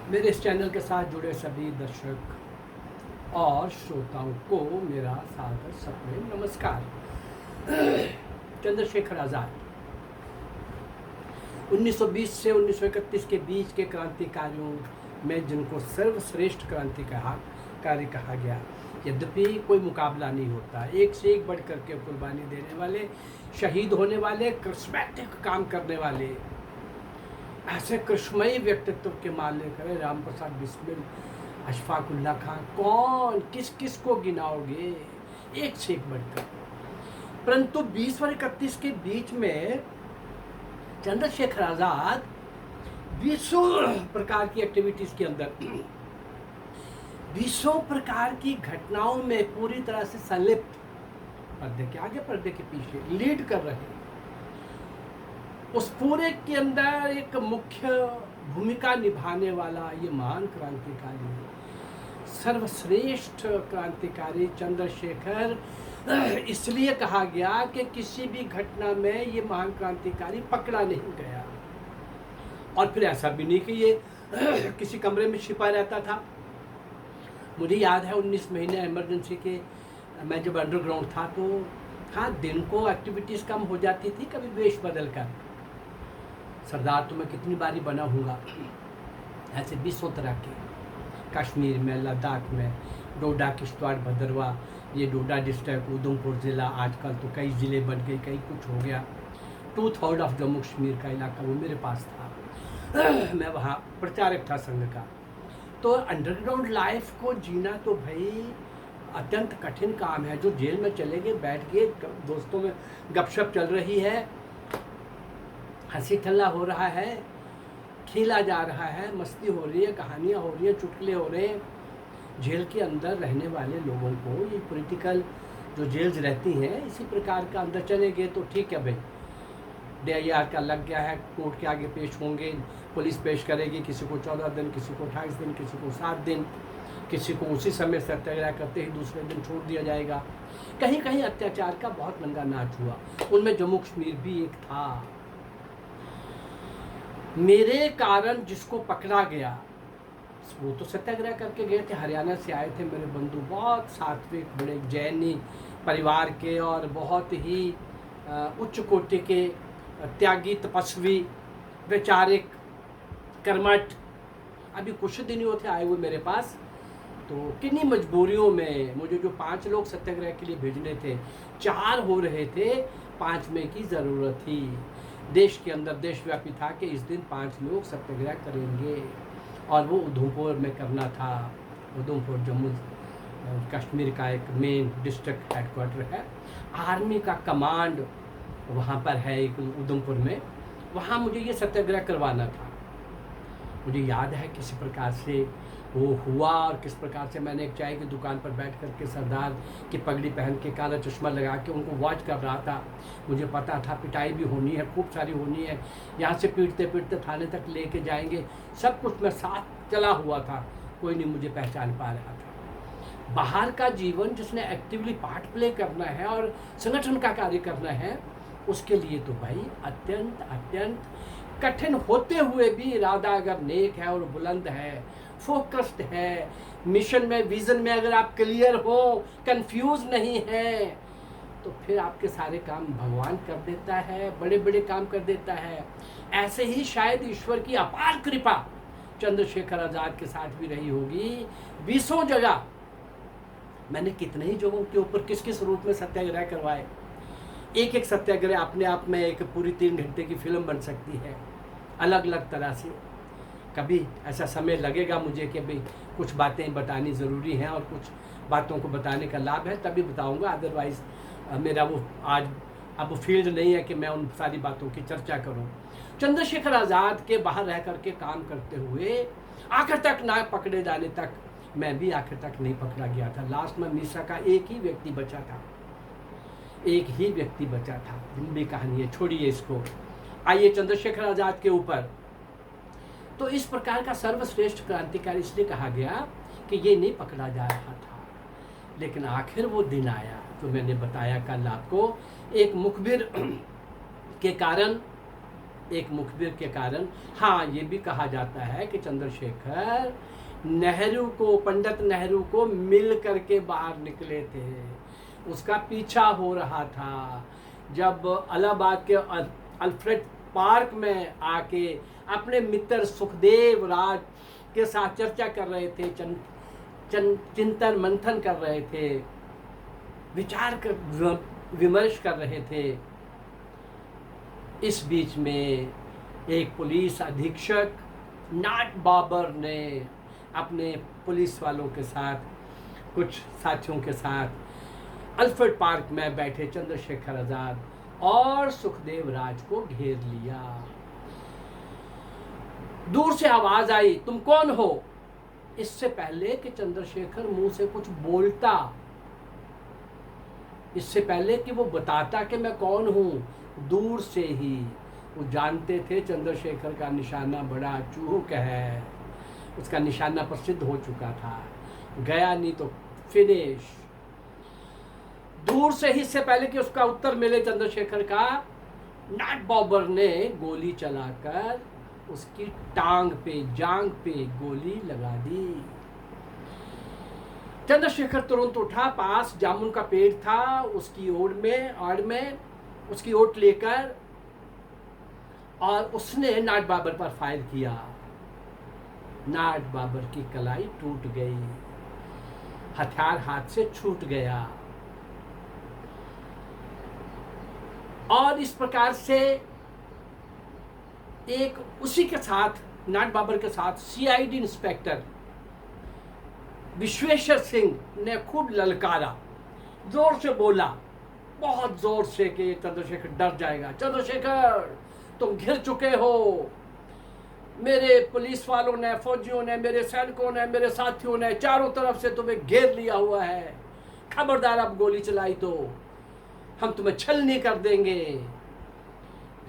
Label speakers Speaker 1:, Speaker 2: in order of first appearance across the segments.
Speaker 1: मेरे इस चैनल के साथ जुड़े सभी दर्शक और श्रोताओं को मेरा सादर सप्रेम नमस्कार। चंद्रशेखर आज़ाद 1920 से 1931 के बीच के क्रांतिकारियों में जिनको सर्वश्रेष्ठ क्रांतिकारी कहा गया, यद्यपि कोई मुकाबला नहीं होता। एक से एक बढ़ करके कुर्बानी देने वाले, शहीद होने वाले, करिश्मेटिक काम करने वाले, ऐसे कृष्णमयी व्यक्तित्व के मालिक है राम प्रसाद बिस्मिल, अशफाक उल्लाह खां। कौन किस किस को गिनाओगे, एक से एक बढ़कर। परंतु 20 और 31 के बीच में चंद्रशेखर आज़ाद 20 प्रकार की एक्टिविटीज़ के अंदर 20 प्रकार की घटनाओं में पूरी तरह से संलिप्त, पर्दे के आगे पर्दे के पीछे लीड कर रहे हैं। उस पूरे के अंदर एक मुख्य भूमिका निभाने वाला ये महान क्रांतिकारी, सर्वश्रेष्ठ क्रांतिकारी चंद्रशेखर इसलिए कहा गया कि किसी भी घटना में ये महान क्रांतिकारी पकड़ा नहीं गया। और फिर ऐसा भी नहीं कि ये किसी कमरे में छिपा रहता था। मुझे याद है 19 महीने इमरजेंसी के मैं जब अंडरग्राउंड था तो हाँ, दिन को एक्टिविटीज़ कम हो जाती थी, कभी वेश बदल कर। सरदार तो मैं कितनी बारी बना हूँगा, ऐसे 20 तरह के, कश्मीर में, लद्दाख में, डोडा, किश्तवाड़, भदरवा, ये डोडा डिस्ट्रिक्ट, उधमपुर ज़िला, आजकल तो कई ज़िले बन गए, कई कुछ हो गया। 2/3 ऑफ जम्मू कश्मीर का इलाका वो मेरे पास था। मैं वहाँ प्रचारक था संघ का। तो अंडरग्राउंड लाइफ को जीना तो भाई अत्यंत कठिन काम है। जो जेल में चले गए, बैठ के दोस्तों में गपशप चल रही है, हंसी ठल्ला हो रहा है, खेला जा रहा है, मस्ती हो रही है, कहानियाँ हो रही हैं, चुटकुले हो रहे हैं। जेल के अंदर रहने वाले लोगों को ये पॉलिटिकल जो जेल्स रहती हैं, इसी प्रकार का अंदर चले गए तो ठीक है भाई, DIR का लग गया है, कोर्ट के आगे पेश होंगे, पुलिस पेश करेगी, किसी को 14 दिन, किसी को 28 दिन, किसी को 7 दिन, किसी को उसी समय सत्याग्रह करते ही दूसरे दिन छोड़ दिया जाएगा। कहीं कहीं अत्याचार का बहुत नंगा नाच हुआ, उनमें जम्मू कश्मीर भी एक था। मेरे कारण जिसको पकड़ा गया वो तो सत्याग्रह करके गए थे, हरियाणा से आए थे मेरे बंधु, बहुत सात्विक, बड़े जैनी परिवार के और बहुत ही उच्च कोटि के त्यागी, तपस्वी, वैचारिक, कर्मठ। अभी कुछ दिन ही होते आए हुए मेरे पास। तो किन्हीं मजबूरियों में मुझे जो 5 लोग सत्याग्रह के लिए भेजने थे, 4 हो रहे थे, 5वें की ज़रूरत थी। देश के अंदर देशव्यापी था कि इस दिन 5 लोग सत्याग्रह करेंगे और वो उधमपुर में करना था। उधमपुर जम्मू कश्मीर का एक मेन डिस्ट्रिक्ट हेडक्वार्टर है, आर्मी का कमांड वहाँ पर है एक उधमपुर में। वहाँ मुझे ये सत्याग्रह करवाना था। मुझे याद है किसी प्रकार से वो हुआ और किस प्रकार से मैंने एक चाय की दुकान पर बैठ कर के सरदार की पगड़ी पहन के, काला चश्मा लगा के उनको वॉच कर रहा था। मुझे पता था पिटाई भी होनी है, खूब सारी होनी है, यहाँ से पीटते पीटते थाने तक लेके जाएंगे, सब कुछ मैं साथ चला हुआ था। कोई नहीं मुझे पहचान पा रहा था। बाहर का जीवन जिसने एक्टिवली पार्ट प्ले करना है और संगठन का कार्य करना है, उसके लिए तो भाई अत्यंत अत्यंत कठिन होते हुए भी इरादा अगर नेक है और बुलंद है, फोकस्ड है, मिशन में, विजन में अगर आप क्लियर हो, कंफ्यूज नहीं है, तो फिर आपके सारे काम भगवान कर देता है, बड़े बड़े काम कर देता है। ऐसे ही शायद ईश्वर की अपार कृपा चंद्रशेखर आज़ाद के साथ भी रही होगी। 20 जगह मैंने कितने ही जगहों के ऊपर किस किस रूप में सत्याग्रह करवाए। एक एक सत्याग्रह अपने आप में एक पूरी 3 घंटे की फिल्म बन सकती है, अलग अलग तरह से। कभी ऐसा समय लगेगा मुझे कि भाई कुछ बातें बतानी ज़रूरी हैं और कुछ बातों को बताने का लाभ है, तभी बताऊंगा। अदरवाइज़ मेरा वो आज अब फील्ड नहीं है कि मैं उन सारी बातों की चर्चा करूं। चंद्रशेखर आज़ाद के बाहर रह करके काम करते हुए आखिर तक ना पकड़े जाने तक, मैं भी आखिर तक नहीं पकड़ा गया था। लास्ट में मीसा का एक ही व्यक्ति बचा था, एक ही व्यक्ति बचा था। लंबी कहानी है, छोड़िए इसको। आइए चंद्रशेखर आज़ाद के ऊपर। तो इस प्रकार का सर्वश्रेष्ठ क्रांतिकारी इसलिए कहा गया कि ये नहीं पकड़ा जा रहा था, लेकिन आखिर वो दिन आया जो मैंने बताया कल आपको। एक मुखबिर के कारण एक मुखबिर के कारण। हाँ, ये भी कहा जाता है कि चंद्रशेखर नेहरू को, पंडित नेहरू को मिल करके बाहर निकले थे, उसका पीछा हो रहा था। जब इलाहाबाद के अल्फ्रेड पार्क में आके अपने मित्र सुखदेव राज के साथ चर्चा कर रहे थे, चिंतन मंथन कर रहे थे, विचार कर विमर्श कर रहे थे, इस बीच में एक पुलिस अधीक्षक नाट बाबर ने अपने पुलिस वालों के साथ, कुछ साथियों के साथ अल्फ्रेड पार्क में बैठे चंद्रशेखर आजाद और सुखदेव राज को घेर लिया। दूर से आवाज आई, तुम कौन हो? इससे पहले कि चंद्रशेखर मुंह से कुछ बोलता, इससे पहले कि वो बताता कि मैं कौन हूं, दूर से ही वो जानते थे चंद्रशेखर का निशाना बड़ा चूक है, उसका निशाना प्रसिद्ध हो चुका था, गया नहीं तो फिनिश। दूर से ही, इससे पहले कि उसका उत्तर मिले चंद्रशेखर का, नाट बाबर ने गोली चलाकर उसकी टांग पे, जांग पे गोली लगा दी। चंद्रशेखर तुरंत उठा, पास जामुन का पेड़ था, उसकी आड़ में उसकी ओट लेकर, और उसने नाट बाबर पर फायर किया। नाट बाबर की कलाई टूट गई, हथियार हाथ से छूट गया, और इस प्रकार से एक उसी के साथ, नाट बाबर के साथ सीआईडी इंस्पेक्टर विश्वेश्वर सिंह ने खूब ललकारा, जोर से बोला, बहुत जोर से, कि चंद्रशेखर डर जाएगा। चंद्रशेखर, तुम घिर चुके हो, मेरे पुलिस वालों ने, फौजियों ने, मेरे सैनिकों ने, मेरे साथियों ने चारों तरफ से तुम्हें घेर लिया हुआ है, खबरदार अब गोली चलाई तो हम तुम्हें छलनी कर देंगे।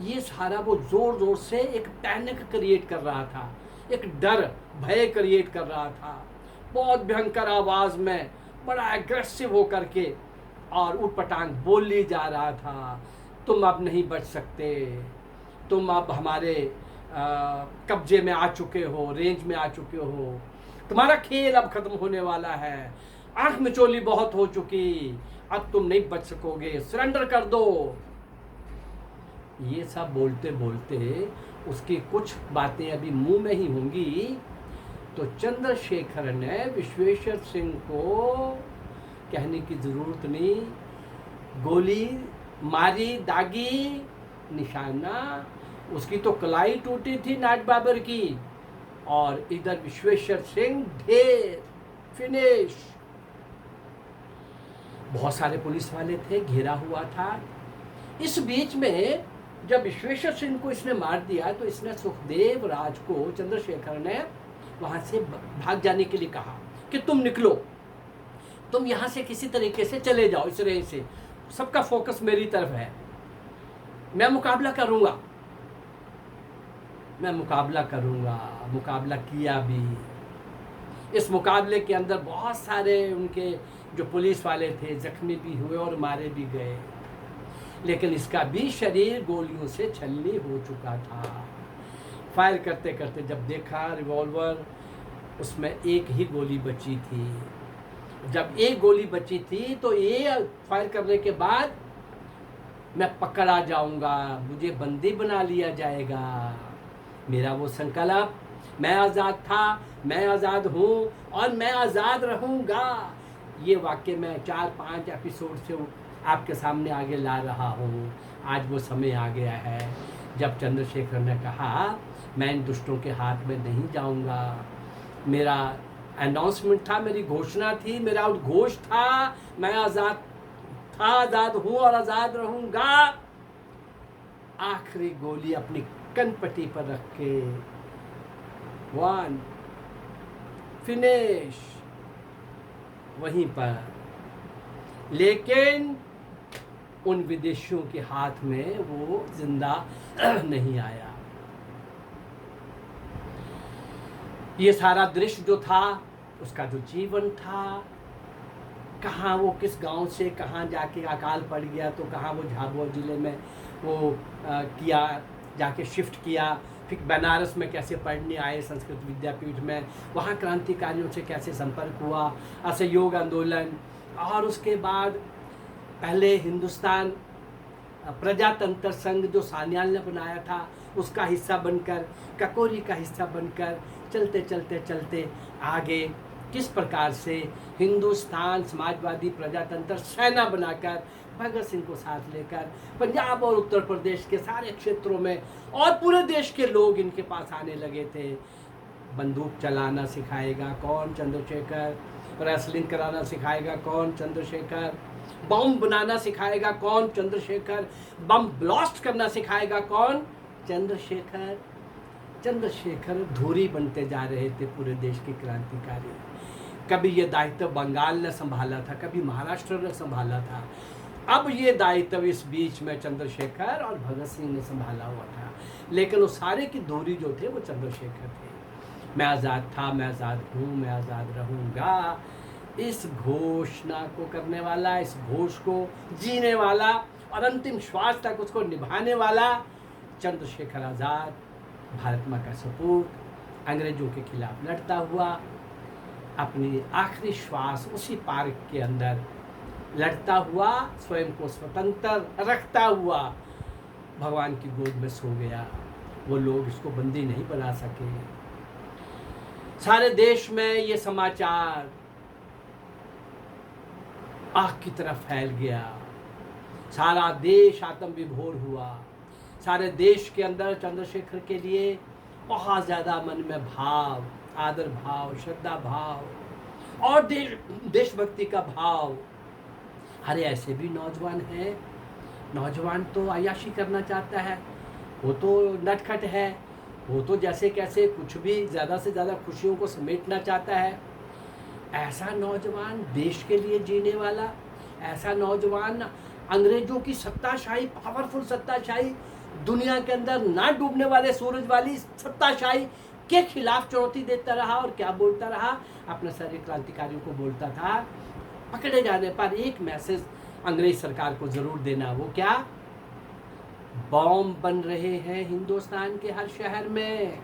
Speaker 1: ये सारा वो जोर जोर से एक पैनिक क्रिएट कर रहा था, एक डर, भय क्रिएट कर रहा था, बहुत भयंकर आवाज में, बड़ा एग्रेसिव होकर के, और उटपटांग बोली जा रहा था, तुम अब नहीं बच सकते, तुम अब हमारे कब्जे में आ चुके हो, रेंज में आ चुके हो, तुम्हारा खेल अब खत्म होने वाला है, आंख मिचोली बहुत हो चुकी, अब तुम नहीं बच सकोगे, सरेंडर कर दो। ये सब बोलते बोलते उसकी कुछ बातें अभी मुंह में ही होंगी, तो चंद्रशेखर ने विश्वेश्वर सिंह को कहने की जरूरत नहीं, गोली मारी, दागी, निशाना, उसकी तो कलाई टूटी थी नाट बाबर की, और इधर विश्वेश्वर सिंह ढेर, फिनिश। बहुत सारे पुलिस वाले थे, घेरा हुआ था। इस बीच में जब विश्वेश्वर सिंह को इसने मार दिया, तो इसने सुखदेव राज को, चंद्रशेखर ने वहां से भाग जाने के लिए कहा कि तुम निकलो, तुम यहां से किसी तरीके से चले जाओ, इस रेंज से, सबका फोकस मेरी तरफ है, मैं मुकाबला करूंगा, मैं मुकाबला करूंगा। मुकाबला किया भी। इस मुकाबले के अंदर बहुत सारे उनके जो पुलिस वाले थे जख्मी भी हुए और मारे भी गए, लेकिन इसका भी शरीर गोलियों से छलनी हो चुका था। फायर करते करते जब देखा रिवॉल्वर, उसमें एक ही गोली बची थी। जब एक गोली बची थी तो ये फायर करने के बाद मैं पकड़ा जाऊंगा, मुझे बंदी बना लिया जाएगा। मेरा वो संकल्प, मैं आज़ाद था, मैं आज़ाद हूँ और मैं आज़ाद रहूँगा, ये वाक्य मैं 4-5 एपिसोड से आपके सामने आगे ला रहा हूँ। आज वो समय आ गया है जब चंद्रशेखर ने कहा मैं इन दुष्टों के हाथ में नहीं जाऊँगा। मेरा अनाउंसमेंट था, मेरी घोषणा थी, मेरा उद्घोष था, मैं आज़ाद था, आज़ाद हूँ और आज़ाद रहूँगा। आखिरी गोली अपनी कनपट्टी पर रख के, वन, फिनिश, वहीं पर। लेकिन उन विदेशियों के हाथ में वो जिंदा नहीं आया। ये सारा दृश्य जो था, उसका जो जीवन था, कहाँ वो किस गांव से कहाँ जाके अकाल पड़ गया, तो कहाँ वो झाबुआ जिले में वो किया जाके शिफ्ट किया, फिर बनारस में कैसे पढ़ने आए संस्कृत विद्यापीठ में, वहाँ क्रांतिकारियों से कैसे संपर्क हुआ, असहयोग आंदोलन, और उसके बाद पहले हिंदुस्तान प्रजातंत्र संघ जो सान्याल ने बनाया था उसका हिस्सा बनकर, ककोरी का हिस्सा बनकर चलते चलते चलते आगे किस प्रकार से हिंदुस्तान समाजवादी प्रजातंत्र सेना बनाकर भगत सिंह को साथ लेकर पंजाब और उत्तर प्रदेश के सारे क्षेत्रों में और पूरे देश के लोग इनके पास आने लगे थे। बंदूक चलाना सिखाएगा कौन? चंद्रशेखर। रेसलिंग कराना सिखाएगा कौन? चंद्रशेखर। बम बनाना सिखाएगा कौन? चंद्रशेखर। बम ब्लास्ट करना सिखाएगा कौन? चंद्रशेखर। चंद्रशेखर धुरी बनते जा रहे थे पूरे देश के क्रांतिकारी। कभी ये दायित्व बंगाल ने संभाला था, कभी महाराष्ट्र ने संभाला था, अब ये दायित्व इस बीच में चंद्रशेखर और भगत सिंह ने संभाला हुआ था। लेकिन वो सारे की धुरी जो थे वो चंद्रशेखर थे। मैं आज़ाद था, मैं आज़ाद हूँ, मैं आज़ाद रहूँगा, इस घोषणा को करने वाला, इस घोष को जीने वाला और अंतिम श्वास तक उसको निभाने वाला चंद्रशेखर आज़ाद, भारत माँ का सपूत, अंग्रेजों के खिलाफ लड़ता हुआ, अपनी आखिरी श्वास उसी पार्क के अंदर लड़ता हुआ, स्वयं को स्वतंत्र रखता हुआ भगवान की गोद में सो गया। वो लोग इसको बंदी नहीं बना सके। सारे देश में ये समाचार आग की तरफ फैल गया, सारा देश आत्म विभोर हुआ। सारे देश के अंदर चंद्रशेखर के लिए बहुत ज़्यादा मन में भाव, आदर भाव, श्रद्धा भाव और देशभक्ति का भाव। अरे ऐसे भी नौजवान हैं, नौजवान तो अय्याशी करना चाहता है, वो तो नटखट है, वो तो जैसे कैसे कुछ भी ज़्यादा से ज़्यादा खुशियों को समेटना चाहता है। ऐसा नौजवान देश के लिए जीने वाला, ऐसा नौजवान अंग्रेजों की सत्ताशाही, पावरफुल सत्ताशाही, दुनिया के अंदर ना डूबने वाले सूरज वाली सत्ताशाही के खिलाफ चुनौती देता रहा और क्या बोलता रहा? अपने सारे क्रांतिकारियों को बोलता था, पकड़े जाने पर एक मैसेज अंग्रेज सरकार को जरूर देना। वो क्या? बॉम्ब बन रहे हैं हिंदुस्तान के हर शहर में,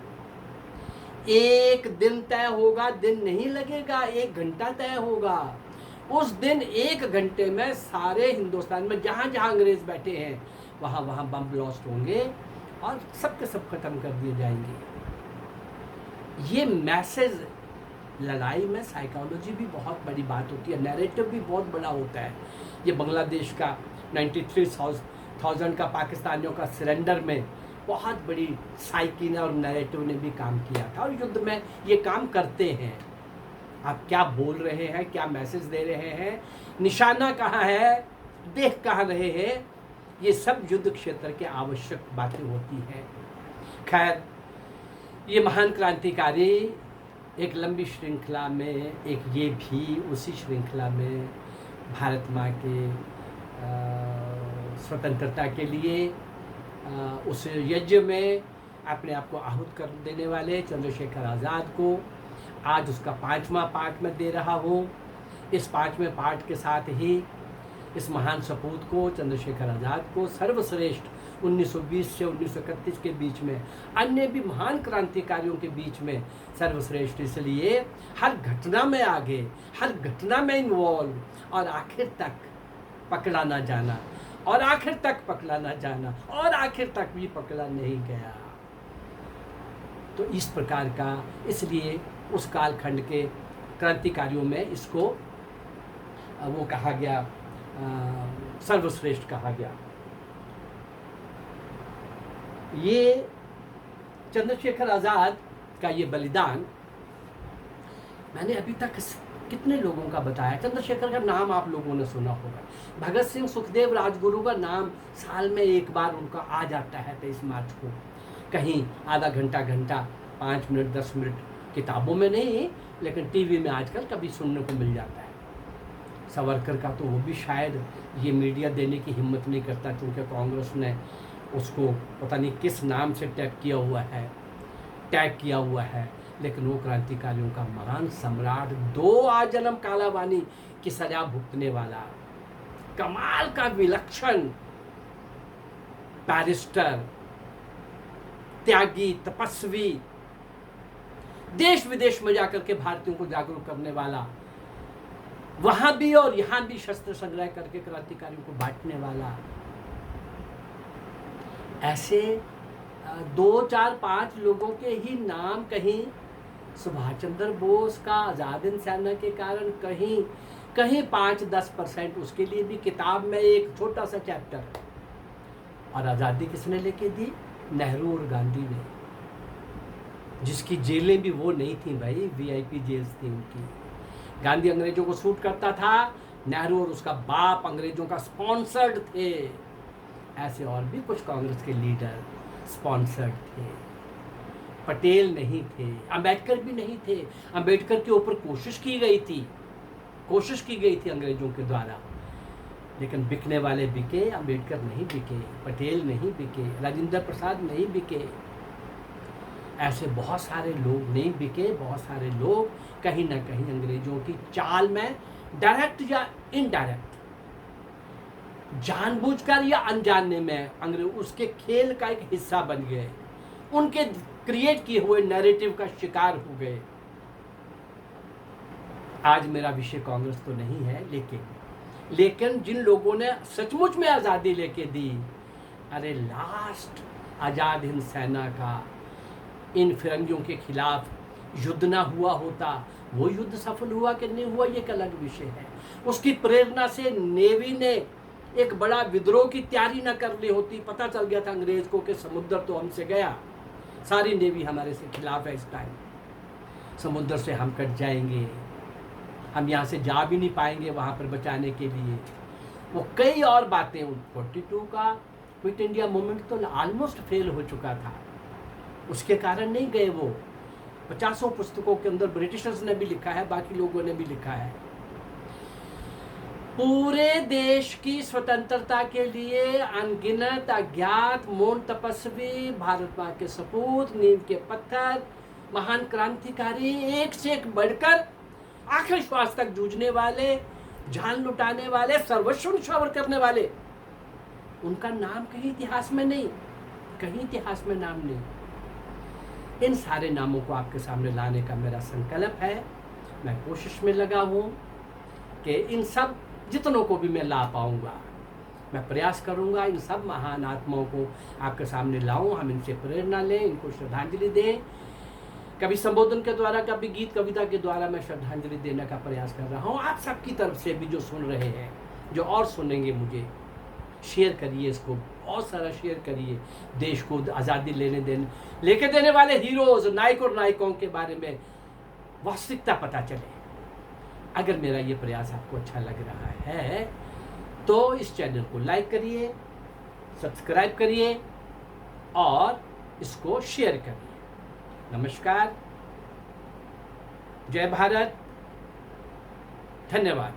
Speaker 1: एक दिन तय होगा, दिन नहीं लगेगा, एक घंटा तय होगा। उस दिन एक घंटे में सारे हिंदुस्तान में जहाँ जहाँ अंग्रेज बैठे हैं वहाँ वहाँ बम ब्लास्ट होंगे और सबके सब खत्म कर दिए जाएंगे। ये मैसेज, लड़ाई में साइकोलॉजी भी बहुत बड़ी बात होती है, नैरेटिव भी बहुत बड़ा होता है। ये बांग्लादेश का 93,000 का पाकिस्तानियों का सरेंडर में बहुत बड़ी साइकी ने और नैरेटिव ने भी काम किया था, और युद्ध में ये काम करते हैं। आप क्या बोल रहे हैं, क्या मैसेज दे रहे हैं, निशाना कहाँ है, देख कहाँ रहे हैं, ये सब युद्ध क्षेत्र के आवश्यक बातें होती हैं। खैर, ये महान क्रांतिकारी एक लंबी श्रृंखला में, एक ये भी उसी श्रृंखला में भारत माँ के स्वतंत्रता के लिए उस यज्ञ में अपने आप को आहूत कर देने वाले चंद्रशेखर आज़ाद को आज उसका 5वां पार्ट में दे रहा हूँ। इस 5वें पार्ट के साथ ही इस महान सपूत को, चंद्रशेखर आज़ाद को, सर्वश्रेष्ठ 1920 से 1931 के बीच में अन्य भी महान क्रांतिकारियों के बीच में सर्वश्रेष्ठ इसलिए हर घटना में आगे, हर घटना में इन्वॉल्व और आखिर तक पकड़ा ना जाना, और आखिर तक पकड़ा ना जाना, और आखिर तक भी पकड़ा नहीं गया। तो इस प्रकार का, इसलिए उस कालखंड के क्रांतिकारियों में इसको वो कहा गया, सर्वश्रेष्ठ कहा गया। ये चंद्रशेखर आज़ाद का ये बलिदान मैंने अभी तक कितने लोगों का बताया। चंद्रशेखर का नाम आप लोगों ने सुना होगा, भगत सिंह, सुखदेव, राजगुरु का नाम साल में एक बार उनका आ जाता है 23 मार्च को, कहीं आधा घंटा, 5 मिनट, 10 मिनट, किताबों में नहीं लेकिन टीवी में आजकल कभी सुनने को मिल जाता है। सावरकर का तो वो भी शायद ये मीडिया देने की हिम्मत नहीं करता, क्योंकि कांग्रेस ने उसको पता नहीं किस नाम से टैग किया हुआ है, लेकिन वो क्रांतिकारियों का महान सम्राट, 2 आजन्म कालाबानी की सजा भुगतने वाला, कमाल का विलक्षण बैरिस्टर, त्यागी, तपस्वी, देश विदेश में जाकर के भारतीयों को जागरूक करने वाला, वहां भी और यहां भी शस्त्र संग्रह करके क्रांतिकारियों को बांटने वाला, ऐसे 2, 4, 5 लोगों के ही नाम कहीं सुभाष चंद्र बोस का आज़ाद हिंद सेना के कारण कहीं कहीं 5-10% उसके लिए भी किताब में एक छोटा सा चैप्टर। और आज़ादी किसने लेके दी? नेहरू और गांधी ने, जिसकी जेलें भी वो नहीं थी भाई, वीआईपी जेल्स थी उनकी। गांधी अंग्रेजों को शूट करता था, नेहरू और उसका बाप अंग्रेजों का स्पॉन्सर्ड थे। ऐसे और भी कुछ कांग्रेस के लीडर स्पॉन्सर्ड थे। पटेल नहीं थे, अंबेडकर भी नहीं थे। अंबेडकर के ऊपर कोशिश की गई थी अंग्रेजों के द्वारा, लेकिन बिकने वाले बिके। अंबेडकर नहीं बिके, पटेल नहीं बिके, राजेंद्र प्रसाद नहीं बिके, ऐसे बहुत सारे लोग नहीं बिके। बहुत सारे लोग कहीं ना कहीं अंग्रेजों की चाल में डायरेक्ट या इनडायरेक्ट, जानबूझकर या अनजाने में अंग्रेज उसके खेल का एक हिस्सा बन गए, उनके क्रिएट किए हुए नैरेटिव का शिकार हो गए। आज मेरा विषय कांग्रेस तो नहीं है, लेकिन जिन लोगों ने सचमुच में आज़ादी लेके दी, अरे लास्ट आज़ाद हिंद सेना का इन फिरंगियों के खिलाफ युद्ध ना हुआ होता, वो युद्ध सफल हुआ कि नहीं हुआ ये एक अलग विषय है। उसकी प्रेरणा से नेवी ने एक बड़ा विद्रोह की तैयारी न कर ली होती, पता चल गया था अंग्रेज को कि समुद्र तो हमसे गया, सारी नेवी हमारे से खिलाफ है, इस टाइम समुद्र से हम कट जाएंगे, हम यहाँ से जा भी नहीं पाएंगे वहाँ पर बचाने के लिए। वो कई और बातें, 42 का क्विट इंडिया मूवमेंट तो ऑलमोस्ट फेल हो चुका था, उसके कारण नहीं गए वो। 50 पुस्तकों के अंदर ब्रिटिशर्स ने भी लिखा है, बाकी लोगों ने भी लिखा है। पूरे देश की स्वतंत्रता के लिए अनगिनत अज्ञात मौन तपस्वी, भारत माँ के सपूत, नींव के पत्थर, महान क्रांतिकारी, एक से एक बढ़कर आखिरी श्वास तक जूझने वाले, जान लुटाने वाले, सर्वस्व न्यौछावर करने वाले, उनका नाम कहीं इतिहास में नहीं, कहीं इतिहास में नाम नहीं। इन सारे नामों को आपके सामने लाने का मेरा संकल्प है। मैं कोशिश में लगा हूँ कि इन सब जितनों को भी मैं ला पाऊँगा, मैं प्रयास करूँगा इन सब महान आत्माओं को आपके सामने लाऊं, हम इनसे प्रेरणा लें, इनको श्रद्धांजलि दें। कभी संबोधन के द्वारा, कभी गीत कविता के द्वारा मैं श्रद्धांजलि देने का प्रयास कर रहा हूँ। आप सबकी तरफ से भी जो सुन रहे हैं, जो और सुनेंगे, मुझे शेयर करिए, इसको बहुत सारा शेयर करिए। देश को आज़ादी लेके देने वाले हीरोज, नायक और नायिकाओं के बारे में वास्तविकता पता चले। अगर मेरा ये प्रयास आपको अच्छा लग रहा है तो इस चैनल को लाइक करिए, सब्सक्राइब करिए और इसको शेयर करिए। नमस्कार, जय भारत, धन्यवाद।